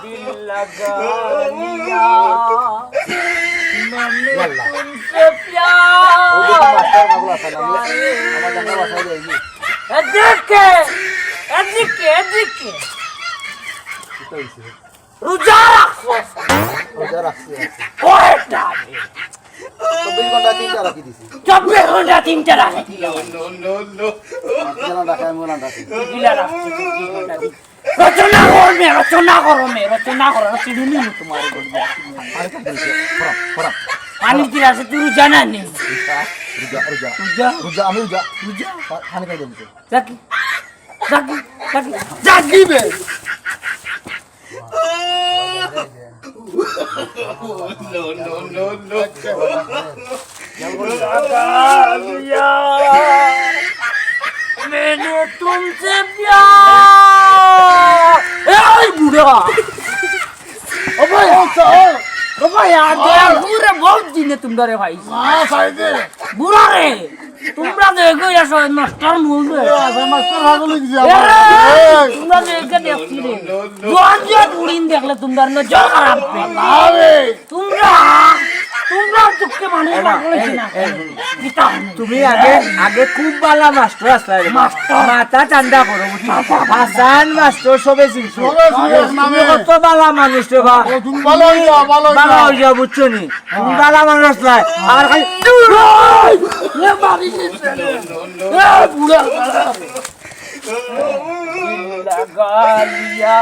दिल लगा लिया मैंने तुमसे प्यार देखे রোজা রাখছো রোজা রাখছি কয়টা 24 ঘন্টা 3টা রাখি দিছি 24 ঘন্টা 3টা রাখি দিও জানা রাখায় মোলা রাখি দিলা রাখছো 24 ঘন্টা রচনা করো চিড়ুনি তোমার বলবো আরে কাজ দিছে পড়া পানি কি আছে তুই জানা নেই রোজা আমি রোজা পানি খাই দিছি জাগি বে no. मैंने तुमसे प्यार बुढ़ा यार पूरे बहुत जीने तुम डरे भाई बुरा रे তোমরা দেখো এসো মাস্টার মুলবে মাস্টার হাগল কি তোমরা দেখে দেখছি রে জোয়ার উড়িন দেখলে তোমরা নজর খারাপ তোমরা চুপকে মানুষ পাগল না তুমি আগে খুব ভালো মাস্টার আসলে মাথা ঠান্ডা করো হাসান মাস্টার সবে চিনছো তুমি কত ভালো মানুষ রে ভালো হয়ে যাও বুঝছো নি তুমি ভালো মানুষ আসলে আর খালি ये बाबी से ये बुरा लगा लिया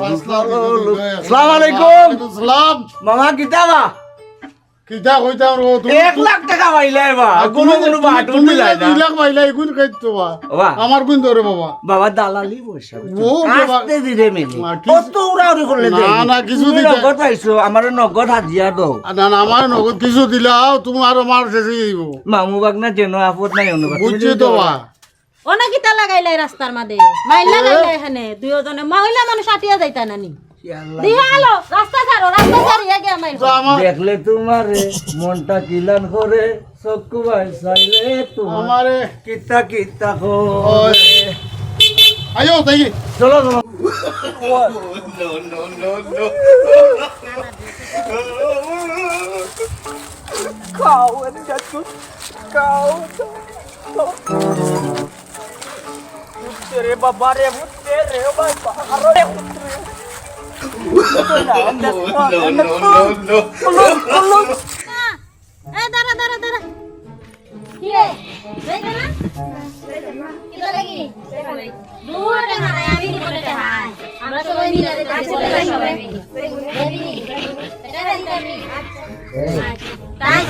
আসসালামু আলাইকুম সালাম মামা কিতাবা কিটা কইতা রো 1 লাখ টাকা পাইলাই বা কোনো বাটুল মিলাই না 2 লাখ পাইলাই কোন কইতো বাবা আমার কোন ধরে বাবা বাবা দালালি বসা ও বাবা আস্তে ধীরে মেলি কি- কত উড়াউড়ি করলে না, দেই না, কিছু তুমি দিতে- নগদ পাইছো আমার নগদ হাজিয়া দাও না না আমার নগদ কিছু দিলাও তুমি আর আমার শেষে দিব মামু বাগনা যেন আপদ নাই অনুবাদ বুঝছি তো বা অনেকিটা লাগাইলাই রাস্তার মাঝে মাইল লাগাইলাই এখানে দুইজনে মহিলা মানুষ আটিয়া যাইতা নানি দিহা আলো রাস্তা ছাড়িয়ে গিয়া মাইল আমার দেখলে তোমারে মনটা কিলান করে চক্ষু ভাই চাইলে তোমার আমারে কিতা কিতা ওই আয়ো তাই চলো চলো तेरे बाबा रे मुत्ते रे बाबा रे এ দাঁড়া কি রে যাইতা না কিটা লাগি দুটা না আমি কি করে হাই আমরা সবাই মিলে চলে যাই সবাই মিলে এটা দিতা আমি তাই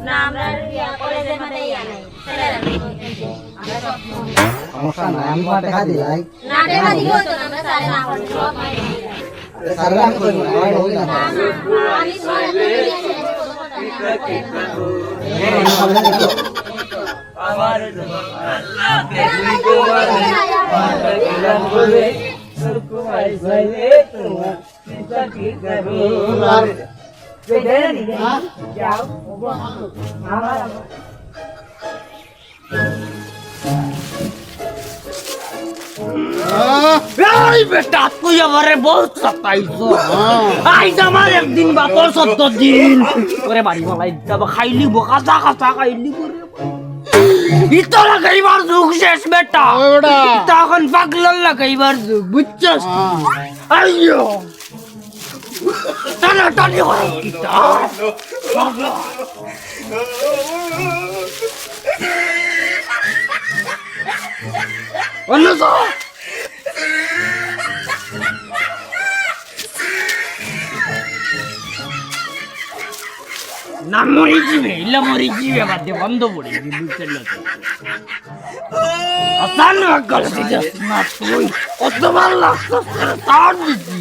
না আমরা কলেজের মধ্যে ইয়া নাই আমরা সব সমস্যা নাই আমি মাঠে খা দিলাই না দেখা দিও তো আমরা সারে না করে সব মাই সারা আমি কই না হই না আমি সারে আমার দেখলি তোমারে মনটা কিলান করে চক্ষু ভাই চাইলে তোমার কিতা কিতা আর যাও আমার এই বেটা তুই আমারে বহুত সতাইছো আইজ আমার একদিন বাপর 17 দিন করে বাড়ি মালাই যাবা খাইলি বোকা কাঁচা খাইলি করে ইতো লাগাইবার যুগ শেষ বেটা ওই বেটা তখন পাগলাল লাগাইবার যুগ বুঝছস আইয়ো টানাটানি করে কিতা অন্য না মরে যাবে ইলা মরে যাবে বাদে বন্ধ পড়ে বুঝতে লাগে আসান গল দিতে না তুই কত ভালো লাগছে তার দিছি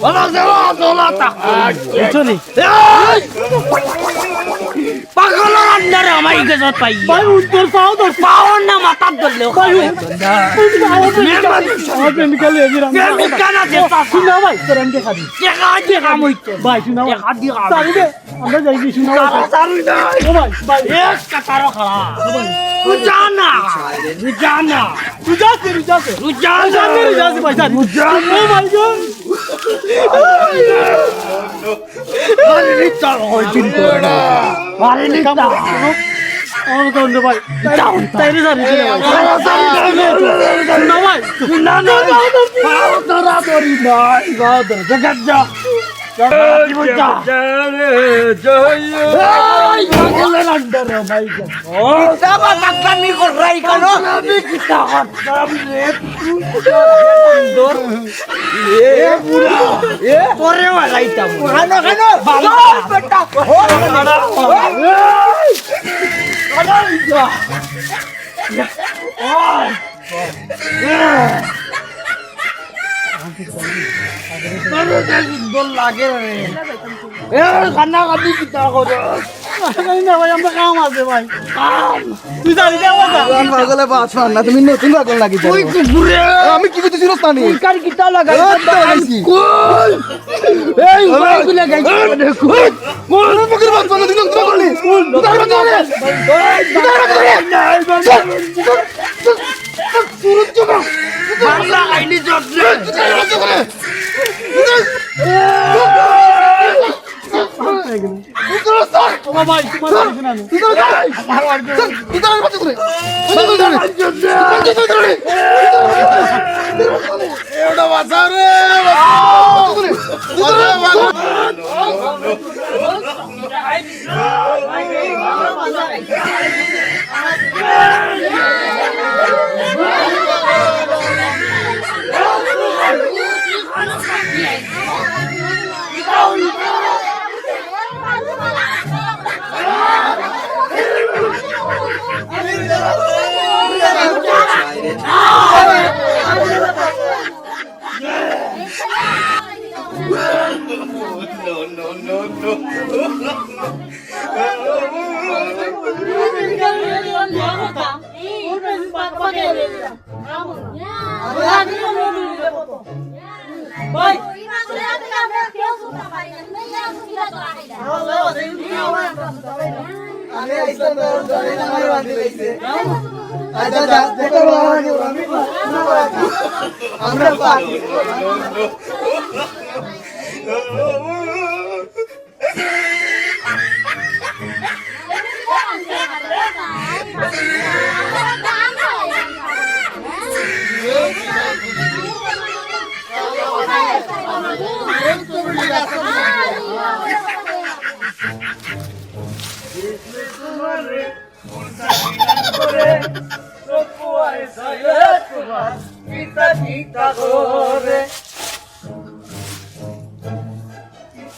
বলা যাওয়া দোলা তা চলি পাগল আন্ডার আমাই গজত পাই ভাই উত্তর পাও তো পাও না মাথা ধরলে ভাই কেমিক্যাল এগিরা কেমিক্যাল দেতা শুনা ভাই তোরনকে খাদি কে কাম হইছে ভাই শুনা খাদি খাদি আমরা যাই কি শুনা ভাই ও ভাই এক কাটারো খাড়া তু জানা তু যাস ভাই তু জানা ও ভাই গো আরে নিতা হই চিন্তা আরে নিতা আমার কোন ভাই তাইরে জানি না ভাই না পাও তোরা তোরি ভাই গাও তোর জগৎ যা লাগে খানা খাবি কিতা করো না ভাই আমরা কাম আছে ভাই কাম তুই জানি দেওয়া পাগলে বাস না তুমি নতুন পাগল লাগি তুই কুকুরে আমি কি করতেছি রস্তানি কার কিতা লাগাই কোন এই ওই লাগাই কোন পকের বাস না দিন পাগল নি বাংলা আইনি জব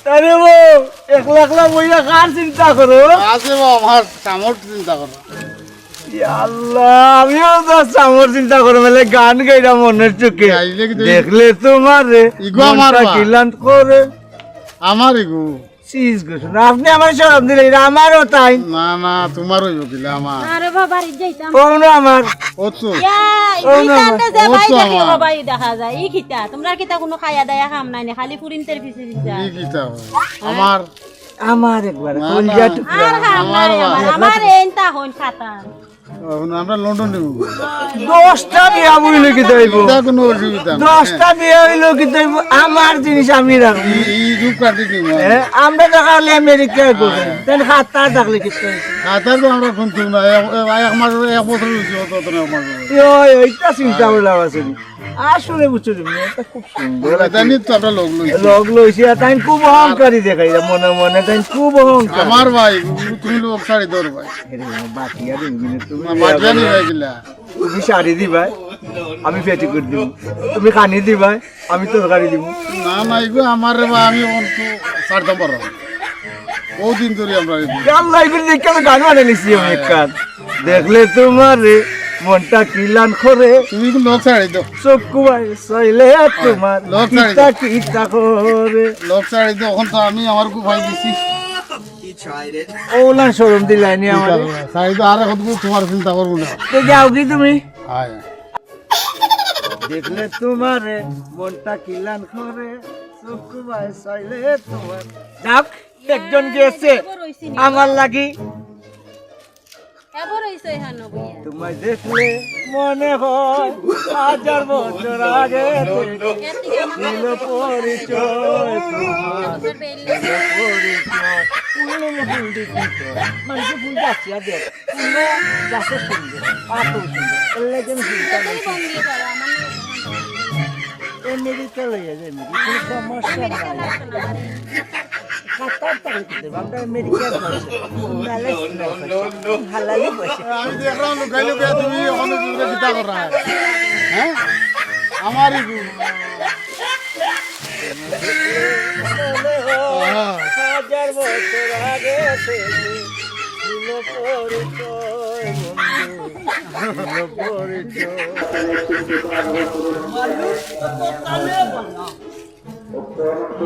আরে ও একলা একলা বইয়া কার চিন্তা করো আছে আমার কামর চিন্তা করো আল্লাহ আমিও তো সামর চিন্তা করো মেলে গান গাইরা মনের চোখে গাইলে কি তুমি- দেখলে তোমার রে ইগো আমার বা। কিলান্ত করে আমার ইগু সিজ গোছন আপনি আমার সরব দিলে এটা আমারও তাই না না তোমার হইব কিলে আমার আরে বাবা বাড়ি যাইতাম কোন আমার অতো এই না, বিতানটা যে ও ভাই তো দেখি আমার। বাবাই দেখা যায় ই খিতা তোমরা কিতা কোনো খায়া দায়া খাম নাই নে খালি পুরিনতের পিছে পিছে কি কিতা আমার আমার একবার না, কলিজা না। টুকরা আর খাম নাই আমার আমার এনতা হইন খাতা আমরা লন্ডন দিব 10টা বিয়া বইল কি দেব এটা কোনো অসুবিধা না 10টা বিয়া হইল কি দেব আমার জিনিস আমি রাখব এই রূপ কাটি দিব আমরা দেখালে আমেরিকায় করি তেন খাতা থাকলে কি করি খাতার তো আমরা শুনছি না এক মাস এক বছর হয়েছে অত না এক মাস এইটা চিন্তা করলাম আছে আসলে বুঝছো মেয়েটা খুব সুন্দর জানি তো আমরা লোক লইছি লগ লইছি আর তাই খুব অহংকারী দেখাই মনে মনে তাই খুব অহংকার আমার ভাই তুমি লোক শাড়ি ধর ভাই বাটিয়া দিবি তুমি বাটিয়া নিয়ে গেলা তুমি শাড়ি দিবা আমি পেটি করে দিব তুমি খানি দিবা আমি তরকারি দিব না না এগুলো আমার রে ভাই আমি অন্ত ছাড়তাম পারো ও দিন ধরে আমরা আল্লাহ এগুলো দেখে আমি গান বানিয়ে নিছি আমি কান দেখলে তোমার মনটা কিলান করে তুমি কি লোক শাড়ি দাও চক্ষু ভাই সইলে তোমার লোক ছাড়ি কিতা কিতা করে লোক শাড়ি দাও এখন তো আমি আমার খুব ভাই দিছি ওলা শরম দিলাইনি আমার শাড়ি তো আর এখন তোমার চিন্তা করবো না যাও কি তুমি হায় দেখলে তোমার মনটা কিলান করে চক্ষু ভাই সইলে তোমার যাক একজন গেছে আমার লাগি এবার হইছে হানো বইয়া তোমায় দেখলে মনে হয় 1000 বছর আগে ছিল পরিচয় তোমার পরিচয় ফুল দেখি মানুষ ফুল যাচ্ছে আর দেখ ফুল যাচ্ছে সুন্দর এত সুন্দর এলে যেন ফুলটা এমনি চলে যাবে এমনি কোনো সমস্যা নাই কাতার তারিখে আমরা আমেরিকার বসে হালালি বসে আমি দেখলাম লুকাই লুকাই তুমি এখন তুমি চিন্তা কর রা হ্যাঁ আমারই হাজার বছর আগে ছিল পরিচয় বন্ধু পরিচয়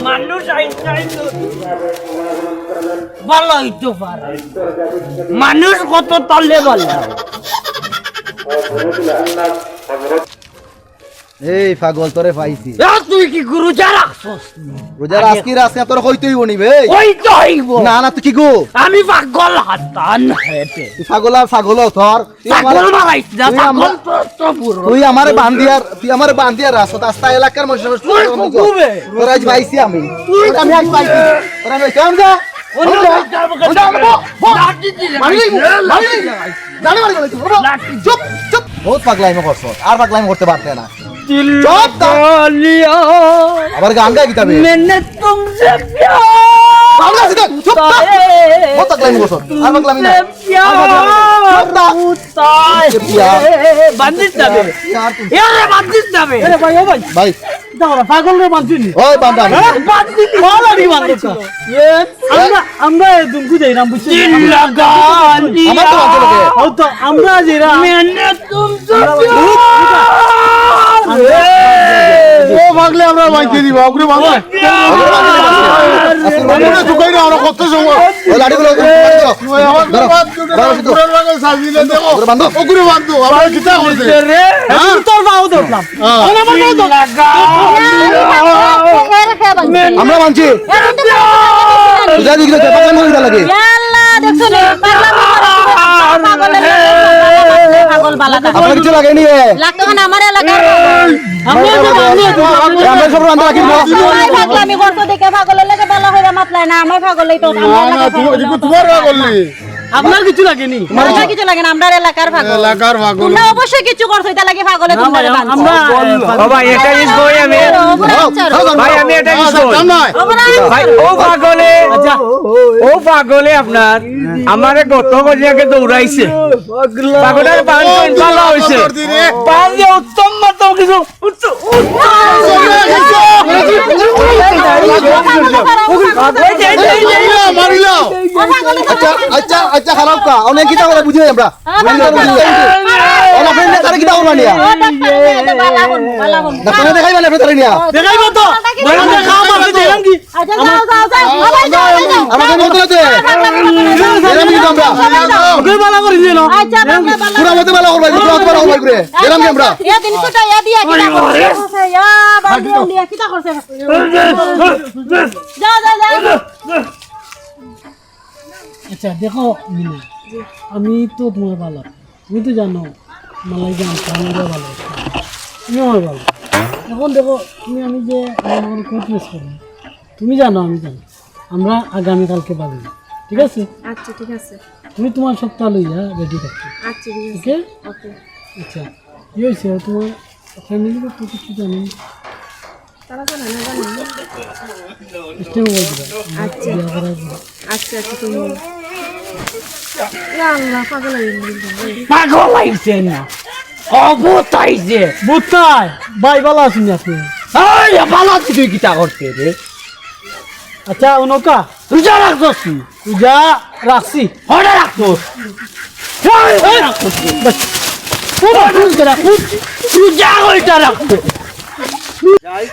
মানুষ ভালো হইতে পারে মানুষ কত তলে ভালো এই পাগল তোরে পাইছি তুই কি গুরু যা রাখছস রোজার আজকে রাস্তা তোর কইতেই বনি বে ওই তো হইব না না তুই কি গো আমি পাগল হাতান হেতে তুই পাগল তোর পাগল মারাইছ না তুই পাগল আমার- তো পুরো তুই আমারে বান্দিয়ার রাস্তা এলাকার মানুষ কুবে তোর আজ পাইছি আমি আমি আজ পাইছি তোর আমি কেমন যা চুপ চুপ বহুত পাগলাইমো করছ আর পাগলাইমো করতে পারতে না চুপ আবার গান গাই কিতাবে मैंने तुमसे प्यार চুপ বহুত পাগলাইমো করছ আর পাগলামি না বান্দিস যাবে यार तुम এরে বান্দিস যাবে এরে ভাই ও ভাই ভাই দাঁড়া পাগল রে বান্দিনি ওই বান্দা বান্দিনি ভালোই বান্দিস আমরা দুমকু যাইরাম বুঝছিস দিল লাগা আমার তো বান্দা লাগে ও তো আমরা যাইরা मैंने तुमसे ও ভাগলে আমরা বাইতে দিব ওগুলো ভাগলে ওগুলো ঢুকাই না আমরা কত সময় ওই লাঠিগুলো ওই আমার বাদ পুরান ভাগে সাজিলে দেখো ওগুলো বান্ধু আমরা কিতা করতে রে তোর বাও ধরলাম আমরা মানছি যা দিকে যা পাগলামি করতে লাগে আপনার কিছু লাগে নি আমার এলাকার আমরা সব রান্না রাখি আমি করতে দেখে পাগলের লেগে বেলা হয়ে মাতলাই না আমার পাগলই তো না না তুমি তোমার ভাগলি আপনার কিছু লাগেনি আমার কিছু লাগে না আমরা এলাকার পাগল এলাকার ভাগল তোমরা অবশ্যই কিছু করছো এটা লাগে পাগলে তোমরা আমরা বাবা এটা ইস কই আমি ভাই আমি এটা ইস কই ভাই ও পাগলে আপনার আমারে গত বজিয়াকে দৌড়াইছে পাগলের বান ভালো হইছে বান যে উত্তম মত কিছু মারিলাও আচ্ছা আচ্ছা আচ্ছা খারাপ কা অনেক কিতা করে বুঝি আমরা ওনা ফ্রেন্ড তারে কিতা করবা নিয়া না তুমি দেখাইবা না ফেতারে নিয়া দেখাইবো তো আমরা খাওয়া মারতে দিলাম কি আমাদের মত আছে এরম কি আমরা ওকে বালা করে দিল পুরা মতে ভালো করবা পুরা মতে ভালো করবা করে এরম কি আমরা ইয়া দিন কুটা ইয়া দিয়া কিটা করছে ইয়া বাদি দিয়া কিটা করছে যা যা যা আচ্ছা দেখো মিনা আমি তো তোমার ভালো তুমি তো জানো মালাই জান আমার ভালো তুমি আমার ভালো এখন দেখো তুমি আমি যে আমার কোর্টনেস করি তুমি জানো আমি জানি আমরা আগামীকালকে পাবো ঠিক আছে আচ্ছা ঠিক আছে তুমি তোমার সপ্তাহ লইয়া রেডি থাকছো আচ্ছা ঠিক আছে ওকে ওকে আচ্ছা কি হয়েছে তোমার ফ্যামিলি তো কিছু জানি তারা জানে না জানে না। স্টেম বলতে আচ্ছা আচ্ছা আচ্ছা তুমি ইয়া আল্লাহ পাগল হয়ে গেল। পাগল আইছে না অবতাইছে বুতাই ভাই ভালো আছেন আপনি এই ভালো আছি তুই কিটা করতে রে আচ্ছা উনকা রোজা রাখছস রোজা রাখছি হড়া রাখছস এই রাখছস বাস রোজা হইতা রাখছো যাই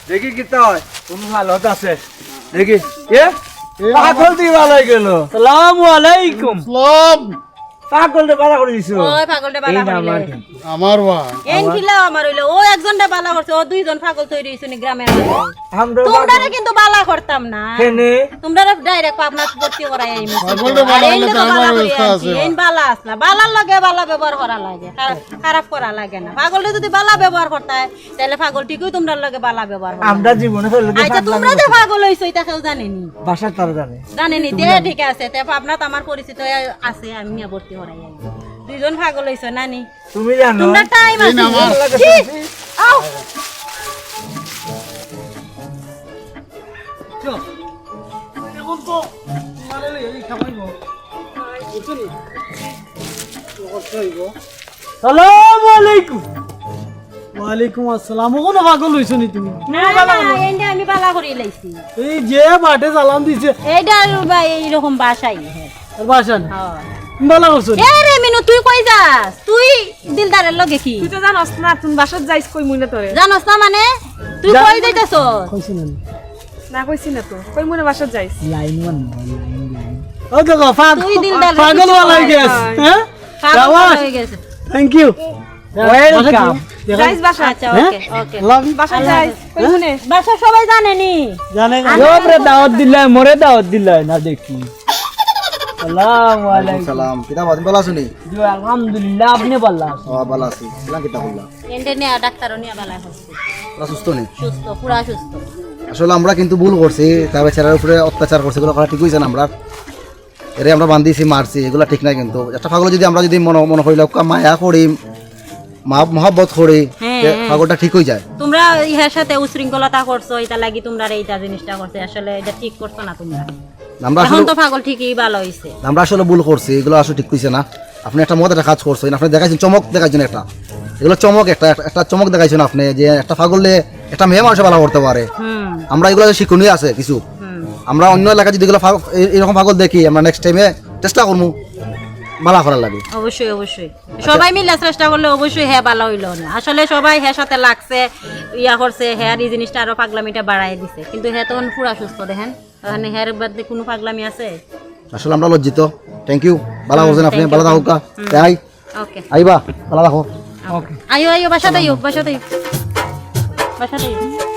দেখি কিতা হয় কোন হালত আছে দেখি এ পাগল দি ভালো হয়ে গেল আসসালামু আলাইকুম সব পাগল দে বালা করে দিছো ওই পাগলটা বালা করিলে আমার বা এন খিলা আমার হইলো ও একজনটা বালা করছে ও দুইজন পাগল তৈরি হইছে নি গ্রামের মধ্যে আমরা তোমরা কিন্তু বালা করতাম না কেনে তোমরা ডাইরেক্ট পাবনা ভর্তি করাই আইমি পাগলটা বালা হইলে তো আমার ব্যবস্থা আছে। এন বালা আসলা বালার লগে বালা ব্যবহার করা লাগে খারাপ করা লাগে না পাগলটা যদি বালা ব্যবহার করতায় তাহলে পাগল ঠিকই তোমরা লগে বালা ব্যবহার করতে আমরা জীবনে ফেলে আচ্ছা তোমরা যে পাগল হইছো এটা কেউ জানেনি ভাষা তারা জানে জানেনি তে ঠিক আছে তে পাবনাত আমার পরিচিত আছে আমি নিয়ে ভর্তি করাই আইমি দুইজন পাগল হইছো নানি তুমি জানো তোমরা টাইম এই না আমার। আছে ছি, আও এখন তো মারলে এই খাবাইব বুঝছনি সালামু আলাইকুম ওয়ালাইকুম আসসালাম কোন পাগল হইছো নি তুমি না এন্ডা আমি বালা করি লাইছি এই যে বাটে সালাম দিছে এইটা ভাই এইরকম বাসাই আর বাসা না হ্যাঁ ভালো করছো এ রে মিনু তুই কই যাস তুই দিলদারের লগে কি তুই তো জানোস না তুমি বাসাত যাইস কই মুইনা তোরে জানোস না মানে তুই কই যাইতাছস কইছি না না কইছি না তো কই মুইনা বাসাত যাইস লাইন ওয়ান ও দেখো তুই দিলদার পাগল वाला গেস হ্যাঁ পাগল হয়ে গেছে থ্যাংক ইউ ওয়েলকাম যাইস বাসা আচ্ছা ওকে ওকে লাভ বাসাত যাইস কই মুনে বাসা সবাই জানেনি জানে জবরে দাওয়াত দিলাই মরে দাওয়াত দিলাই না দেখি আসসালামু আলাইকুম সালাম কিতা বাদ ভালো আছো নি জি আলহামদুলিল্লাহ আপনি বললা ও ভালো আছি কিলা কিতা করলা এন্ডে নিয়া ডাক্তারও নিয়া বালা হচ্ছে তোরা সুস্থ নি সুস্থ পুরা সুস্থ আসলে আমরা কিন্তু ভুল করছি তার বেচারার উপরে অত্যাচার করছি এগুলো করা ঠিক হয়েছে না আমরা এরে আমরা বান্ধিছি মারছি এগুলো ঠিক নাই কিন্তু একটা পাগল যদি আমরা যদি মনে করি মায়া করি মহব্বত করি হ্যাঁ, তে হ্যাঁ। পাগলটা ঠিক হয়ে যায় তোমরা ইহার সাথে উশৃঙ্খলতা করছো এটা লাগি তোমরা এইটা জিনিসটা করছে আসলে এটা ঠিক করছো না তোমরা আমরা এখন আসলে তো পাগল ঠিকই ভালো হইছে আমরা আসলে ভুল করছি এগুলো আসলে ঠিক হয়েছে না আপনি একটা মত একটা কাজ করছেন আপনি দেখাইছেন চমক দেখাইছেন একটা এগুলো চমক একটা চমক দেখাইছেন আপনি যে একটা পাগলে একটা মেয়ে মানুষ ভালো করতে পারে হুম আমরা এগুলো শিক্ষণীয় আছে কিছু হুম আমরা অন্য এলাকায় যদি এগুলো এরকম পাগল দেখি আমরা নেক্সট টাইমে চেষ্টা করবো মালা করার লাগে অবশ্যই অবশ্যই সবাই মিলে চেষ্টা করলে অবশ্যই হ্যাঁ ভালো হইলো না আসলে সবাই হ্যাঁ সাথে লাগছে ইয়া করছে হ্যাঁ এই জিনিসটা আরো পাগলামিটা বাড়াই দিছে কিন্তু হ্যাঁ তখন পুরা সুস্থ দেখেন ওখানে হ্যাঁ বাদে কোনো পাগলামি আছে আসলে আমরা লজ্জিত থ্যাংক ইউ ভালো করছেন আপনি ভালো থাকুক তাই ওকে আইবা ভালো রাখো ওকে আইও আইও বাসাতে আইও বাসাতে আইও বাসাতে আইও